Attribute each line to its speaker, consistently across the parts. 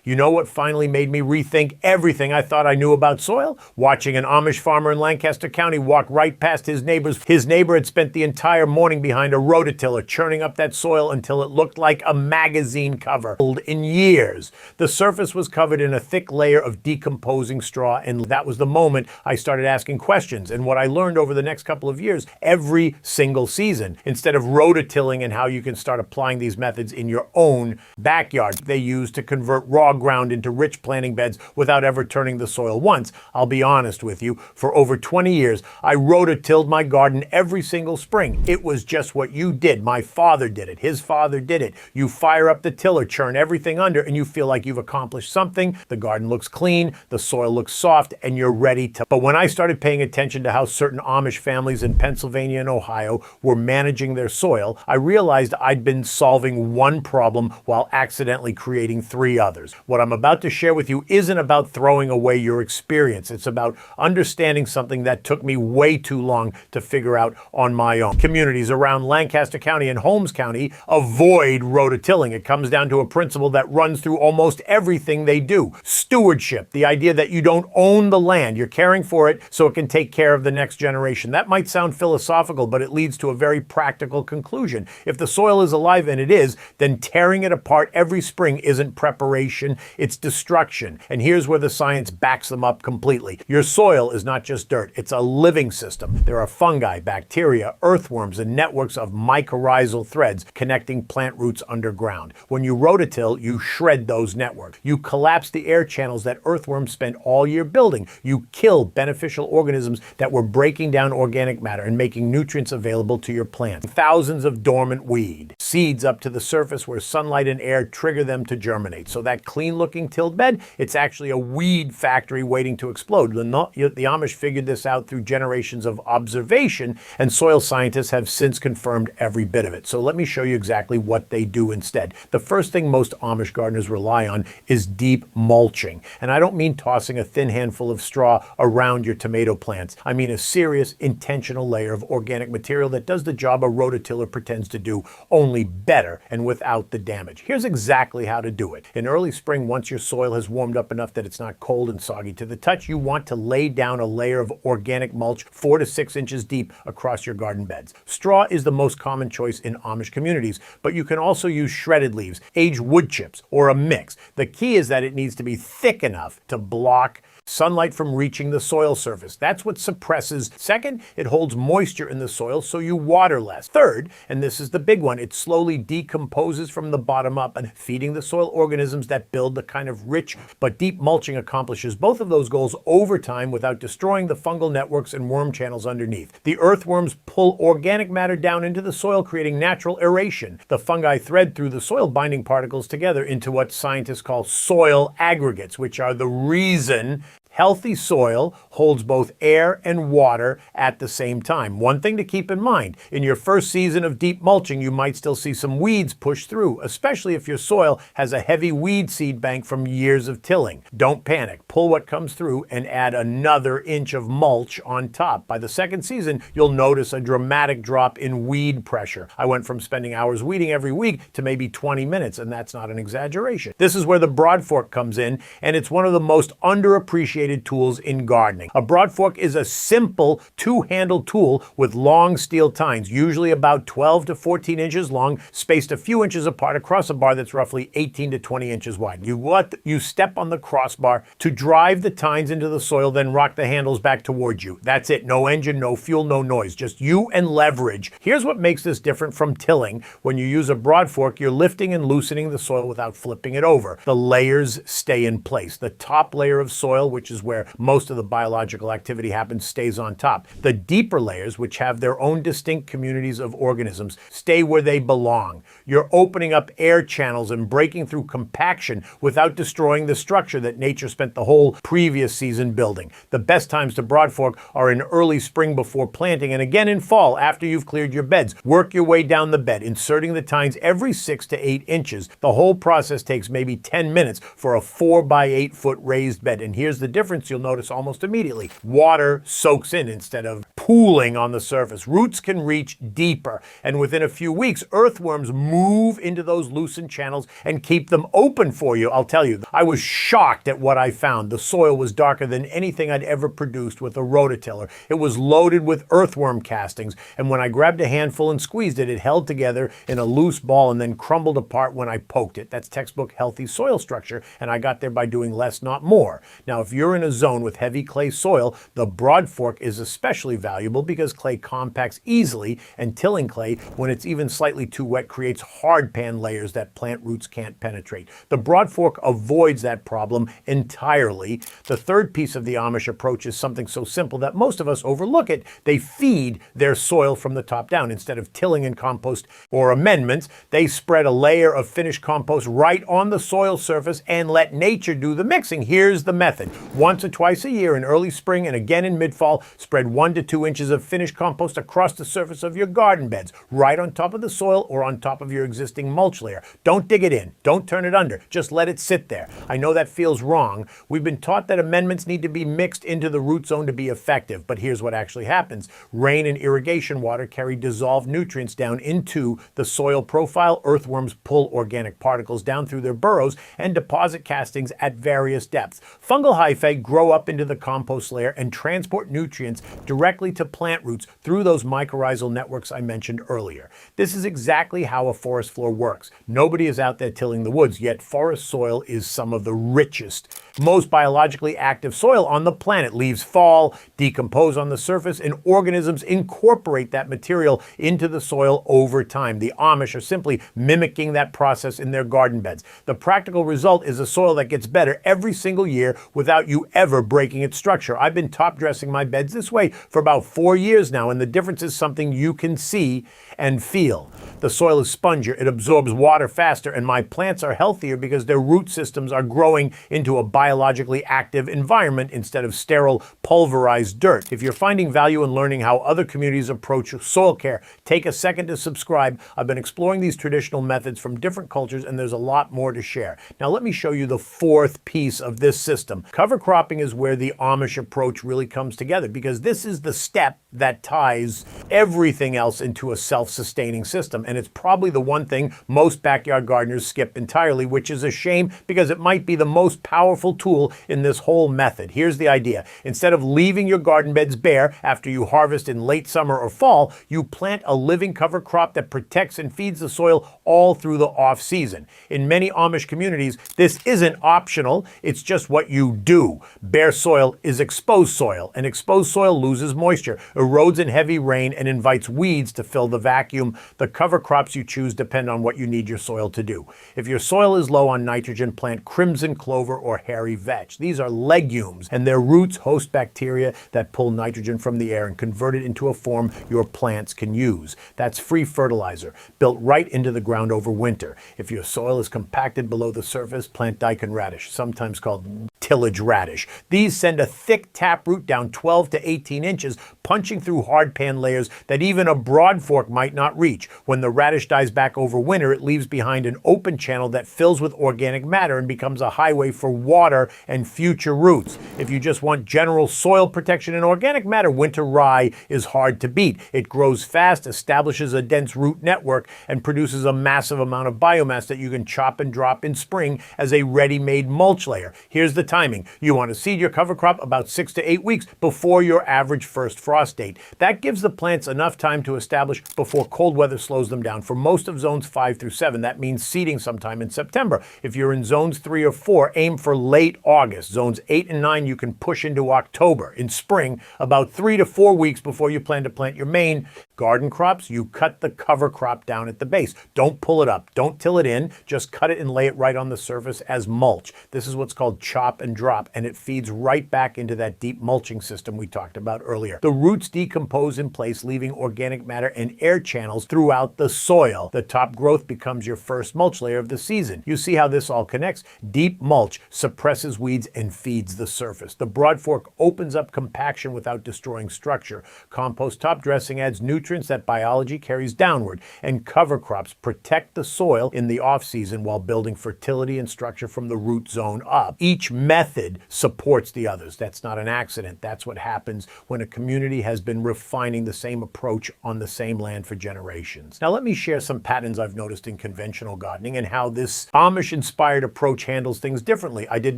Speaker 1: You know what finally made me rethink everything I thought I knew about soil? Watching an Amish farmer in Lancaster County walk right past his neighbors. His neighbor had spent the entire morning behind a rototiller churning up that soil until it looked like a magazine cover. In years, the surface was covered in a thick layer of decomposing straw, and that was the moment I started asking questions. And what I learned over the next couple of years, every single season, instead of rototilling and how you can start applying these methods in your own backyard, they use to convert raw ground into rich planting beds without ever turning the soil once. I'll be honest with you, for over 20 years, I rototilled my garden every single spring. It was just what you did. My father did it. His father did it. You fire up the tiller, churn everything under, and you feel like you've accomplished something. The garden looks clean, the soil looks soft, and you're ready to. But when I started paying attention to how certain Amish families in Pennsylvania and Ohio were managing their soil, I realized I'd been solving one problem while accidentally creating three others. What I'm about to share with you isn't about throwing away your experience. It's about understanding something that took me way too long to figure out on my own. Communities around Lancaster County and Holmes County avoid rototilling. It comes down to a principle that runs through almost everything they do. Stewardship, the idea that you don't own the land. You're caring for it so it can take care of the next generation. That might sound philosophical, but it leads to a very practical conclusion. If the soil is alive, and it is, then tearing it apart every spring isn't preparation, it's destruction. And here's where the science backs them up completely. Your soil is not just dirt, it's a living system. There are fungi, bacteria, earthworms, and networks of mycorrhizal threads connecting plant roots underground. When you rototill, you shred those networks. You collapse the air channels that earthworms spent all year building. You kill beneficial organisms that were breaking down organic matter and making nutrients available to your plants. Thousands of dormant weed seeds up to the surface where sunlight and air trigger them to germinate. So that clean-looking tilled bed, it's actually a weed factory waiting to explode. The Amish figured this out through generations of observation, and soil scientists have since confirmed every bit of it. So let me show you exactly what they do instead. The first thing most Amish gardeners rely on is deep mulching. And I don't mean tossing a thin handful of straw around your tomato plants. I mean a serious, intentional layer of organic material that does the job a rototiller pretends to do, only better and without the damage. Here's exactly how to do it. In early spring, once your soil has warmed up enough that it's not cold and soggy to the touch, you want to lay down a layer of organic mulch 4 to 6 inches deep across your garden beds. Straw is the most common choice in Amish communities, but you can also use shredded leaves, aged wood chips, or a mix. The key is that it needs to be thick enough to block sunlight from reaching the soil surface. That's what suppresses. Second, it holds moisture in the soil so you water less. Third, and this is the big one, it slowly decomposes from the bottom up and feeding the soil organisms that build the kind of rich but deep mulching accomplishes both of those goals over time without destroying the fungal networks and worm channels underneath. The earthworms pull organic matter down into the soil, creating natural aeration. The fungi thread through the soil binding particles together into what scientists call soil aggregates, which are the reason healthy soil holds both air and water at the same time. One thing to keep in mind, in your first season of deep mulching, you might still see some weeds push through, especially if your soil has a heavy weed seed bank from years of tilling. Don't panic. Pull what comes through and add another inch of mulch on top. By the second season, you'll notice a dramatic drop in weed pressure. I went from spending hours weeding every week to maybe 20 minutes, and that's not an exaggeration. This is where the broadfork comes in, and it's one of the most underappreciated tools in gardening. A broadfork is a simple two-handled tool with long steel tines, usually about 12 to 14 inches long, spaced a few inches apart across a bar that's roughly 18 to 20 inches wide. You step on the crossbar to drive the tines into the soil, then rock the handles back towards you. That's it. No engine, no fuel, no noise, just you and leverage. Here's what makes this different from tilling. When you use a broadfork, you're lifting and loosening the soil without flipping it over. The layers stay in place. The top layer of soil, which is where most of the biological activity happens, stays on top. The deeper layers, which have their own distinct communities of organisms, stay where they belong. You're opening up air channels and breaking through compaction without destroying the structure that nature spent the whole previous season building. The best times to broadfork are in early spring before planting, and again in fall after you've cleared your beds. Work your way down the bed, inserting the tines every 6 to 8 inches. The whole process takes maybe 10 minutes for a 4 by 8 foot raised bed. And here's the difference. difference you'll notice almost immediately. Water soaks in instead of pooling on the surface. Roots can reach deeper, and within a few weeks, earthworms move into those loosened channels and keep them open for you. I'll tell you, I was shocked at what I found. The soil was darker than anything I'd ever produced with a rototiller. It was loaded with earthworm castings, and when I grabbed a handful and squeezed it, it held together in a loose ball and then crumbled apart when I poked it. That's textbook healthy soil structure, and I got there by doing less, not more. Now, if you're in a zone with heavy clay soil, the broadfork is especially valuable because clay compacts easily, and tilling clay, when it's even slightly too wet, creates hard pan layers that plant roots can't penetrate. The broadfork avoids that problem entirely. The third piece of the Amish approach is something so simple that most of us overlook it. They feed their soil from the top down. Instead of tilling and compost or amendments, they spread a layer of finished compost right on the soil surface and let nature do the mixing. Here's the method. Once or twice a year in early spring and again in mid-fall, spread 1 to 2 inches of finished compost across the surface of your garden beds, right on top of the soil or on top of your existing mulch layer. Don't dig it in. Don't turn it under. Just let it sit there. I know that feels wrong. We've been taught that amendments need to be mixed into the root zone to be effective, but here's what actually happens. Rain and irrigation water carry dissolved nutrients down into the soil profile. Earthworms pull organic particles down through their burrows and deposit castings at various depths. Fungal hyphae grow up into the compost layer and transport nutrients directly to plant roots through those mycorrhizal networks I mentioned earlier. This is exactly how a forest floor works. Nobody is out there tilling the woods, yet forest soil is some of the richest, most biologically active soil on the planet. Leaves fall, decompose on the surface, and organisms incorporate that material into the soil over time. The Amish are simply mimicking that process in their garden beds. The practical result is a soil that gets better every single year without you ever breaking its structure. I've been top dressing my beds this way for about 4 years now, and the difference is something you can see and feel. The soil is spongier, it absorbs water faster, and my plants are healthier because their root systems are growing into a biologically active environment instead of sterile, pulverized dirt. If you're finding value in learning how other communities approach soil care, take a second to subscribe. I've been exploring these traditional methods from different cultures, and there's a lot more to share. Now let me show you the fourth piece of this system. Cover cropping is where the Amish approach really comes together, because this is the step that ties everything else into a self-sustaining system, and it's probably the one thing most backyard gardeners skip entirely, which is a shame because it might be the most powerful tool in this whole method. Here's the idea. Instead of leaving your garden beds bare after you harvest in late summer or fall, you plant a living cover crop that protects and feeds the soil all through the off-season. In many Amish communities, this isn't optional, it's just what you do. Bare soil is exposed soil, and exposed soil loses moisture, erodes in heavy rain, and invites weeds to fill the vacuum. The cover crops you choose depend on what you need your soil to do. If your soil is low on nitrogen, plant crimson clover or hairy vetch. These are legumes, and their roots host bacteria that pull nitrogen from the air and convert it into a form your plants can use. That's free fertilizer, built right into the ground over winter. If your soil is compacted below the surface, plant daikon radish, sometimes called tillage radish. These send a thick taproot down 12 to 18 inches, punching through hard pan layers that even a broadfork might not reach. When the radish dies back over winter, it leaves behind an open channel that fills with organic matter and becomes a highway for water and future roots. If you just want general soil protection and organic matter, winter rye is hard to beat. It grows fast, establishes a dense root network, and produces a massive amount of biomass that you can chop and drop in spring as a ready-made mulch layer. Here's the timing. You want to seed your cover crop about 6 to 8 weeks before your average first frost date. That gives the plants enough time to establish before cold weather slows them down. For most of zones 5 through 7, that means seeding sometime in September. If you're in zones 3 or 4, aim for late August. Zones 8 and 9 you can push into October. In spring, about 3 to 4 weeks before you plan to plant your main garden crops, you cut the cover crop down at the base. Don't pull it up. Don't till it in. Just cut it and lay it right on the surface as mulch. This is what's called chop and drop, and it feeds right back into that deep mulching system we talked about earlier. The roots decompose in place, leaving organic matter and air channels throughout the soil. The top growth becomes your first mulch layer of the season. You see how this all connects? Deep mulch suppresses weeds and feeds the surface. The broadfork opens up compaction without destroying structure. Compost top dressing adds nutrients nutrients that biology carries downward, and cover crops protect the soil in the off-season while building fertility and structure from the root zone up. Each method supports the others. That's not an accident. That's what happens when a community has been refining the same approach on the same land for generations. Now let me share some patterns I've noticed in conventional gardening and how this Amish-inspired approach handles things differently. I did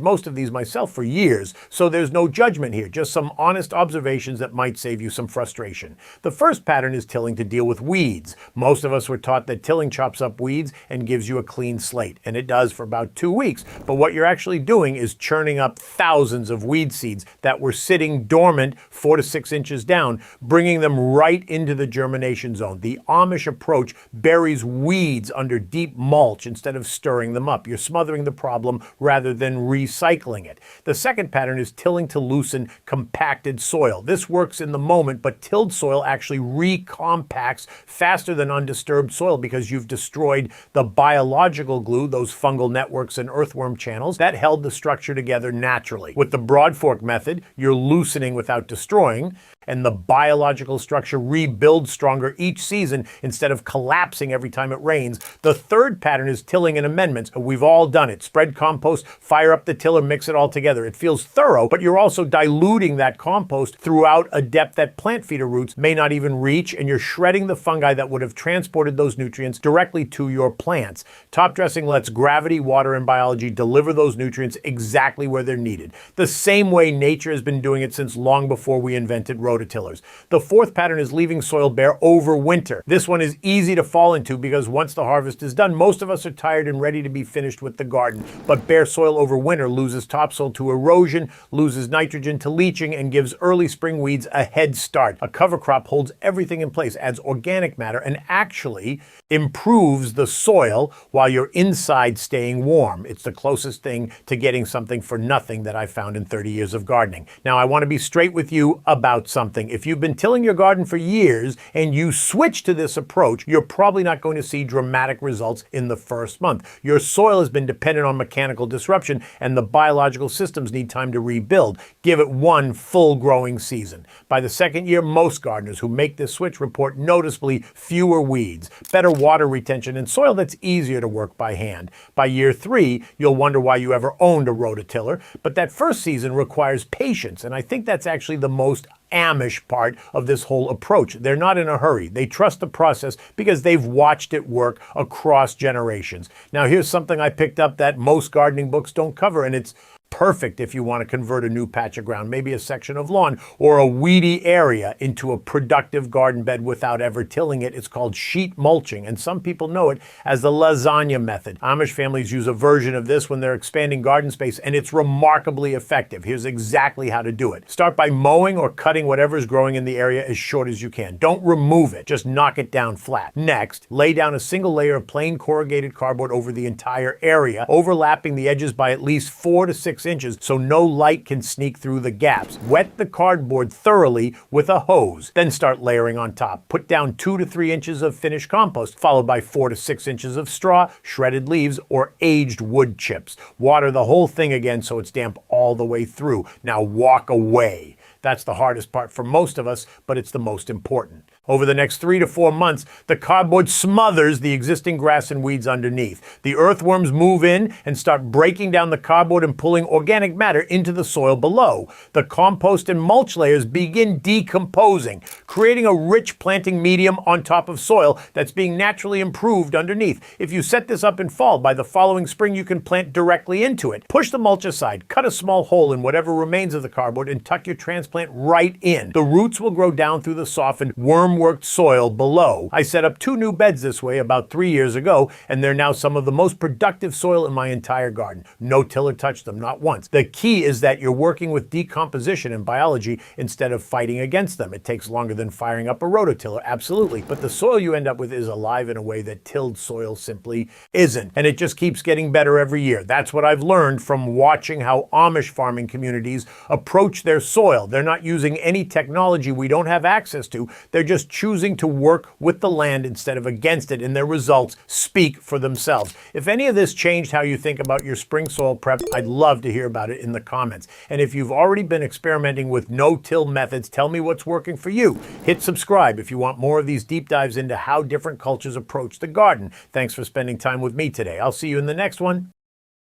Speaker 1: most of these myself for years, so there's no judgment here, just some honest observations that might save you some frustration. The first pattern is tilling to deal with weeds. Most of us were taught that tilling chops up weeds and gives you a clean slate, and it does for about 2 weeks. But what you're actually doing is churning up thousands of weed seeds that were sitting dormant 4 to 6 inches down, bringing them right into the germination zone. The Amish approach buries weeds under deep mulch instead of stirring them up. You're smothering the problem rather than recycling it. The second pattern is tilling to loosen compacted soil. This works in the moment, but tilled soil actually recompacts faster than undisturbed soil because you've destroyed the biological glue, those fungal networks and earthworm channels that held the structure together naturally. With the broadfork method, you're loosening without destroying, and the biological structure rebuilds stronger each season instead of collapsing every time it rains. The third pattern is tilling and amendments. We've all done it. Spread compost, fire up the tiller, mix it all together. It feels thorough, but you're also diluting that compost throughout a depth that plant feeder roots may not even reach, and you're shredding the fungi that would have transported those nutrients directly to your plants. Top dressing lets gravity, water, and biology deliver those nutrients exactly where they're needed, the same way nature has been doing it since long before we invented rototillers. The fourth pattern is leaving soil bare over winter. This one is easy to fall into because once the harvest is done, most of us are tired and ready to be finished with the garden. But bare soil over winter loses topsoil to erosion, loses nitrogen to leaching, and gives early spring weeds a head start. A cover crop holds everything in place, adds organic matter, and actually improves the soil while you're inside staying warm. It's the closest thing to getting something for nothing that I've found in 30 years of gardening. Now, I want to be straight with you about something. If you've been tilling your garden for years and you switch to this approach, you're probably not going to see dramatic results in the first month. Your soil has been dependent on mechanical disruption, and the biological systems need time to rebuild. Give it one full growing season. By the second year, most gardeners who make this switch report noticeably fewer weeds, better water retention, and soil that's easier to work by hand. By year 3, you'll wonder why you ever owned a rototiller, but that first season requires patience, and I think that's actually the most Amish part of this whole approach. They're not in a hurry. They trust the process because they've watched it work across generations. Now, here's something I picked up that most gardening books don't cover, and it's perfect if you want to convert a new patch of ground, maybe a section of lawn or a weedy area, into a productive garden bed without ever tilling it. It's called sheet mulching, and some people know it as the lasagna method. Amish families use a version of this when they're expanding garden space, and it's remarkably effective. Here's exactly how to do it. Start by mowing or cutting whatever's growing in the area as short as you can. Don't remove it, just knock it down flat. Next, lay down a single layer of plain corrugated cardboard over the entire area, overlapping the edges by at least 4 to 6 inches so no light can sneak through the gaps. Wet the cardboard thoroughly with a hose, then start layering on top. Put down 2 to 3 inches of finished compost, followed by 4 to 6 inches of straw, shredded leaves, or aged wood chips. Water the whole thing again so it's damp all the way through. Now walk away. That's the hardest part for most of us, but it's the most important. Over the next 3 to 4 months, the cardboard smothers the existing grass and weeds underneath. The earthworms move in and start breaking down the cardboard and pulling organic matter into the soil below. The compost and mulch layers begin decomposing, creating a rich planting medium on top of soil that's being naturally improved underneath. If you set this up in fall, by the following spring you can plant directly into it. Push the mulch aside, cut a small hole in whatever remains of the cardboard, and tuck your transplant right in. The roots will grow down through the softened, worm-worked soil below. I set up 2 new beds this way about 3 years ago, and they're now some of the most productive soil in my entire garden. No tiller touched them, not once. The key is that you're working with decomposition and biology instead of fighting against them. It takes longer than firing up a rototiller, absolutely, but the soil you end up with is alive in a way that tilled soil simply isn't, and it just keeps getting better every year. That's what I've learned from watching how Amish farming communities approach their soil. They're not using any technology we don't have access to. They're just just choosing to work with the land instead of against it, and their results speak for themselves. If any of this changed how you think about your spring soil prep, I'd love to hear about it in the comments. And if you've already been experimenting with no-till methods, tell me what's working for you. Hit subscribe if you want more of these deep dives into how different cultures approach the garden. Thanks for spending time with me today. I'll see you in the next one.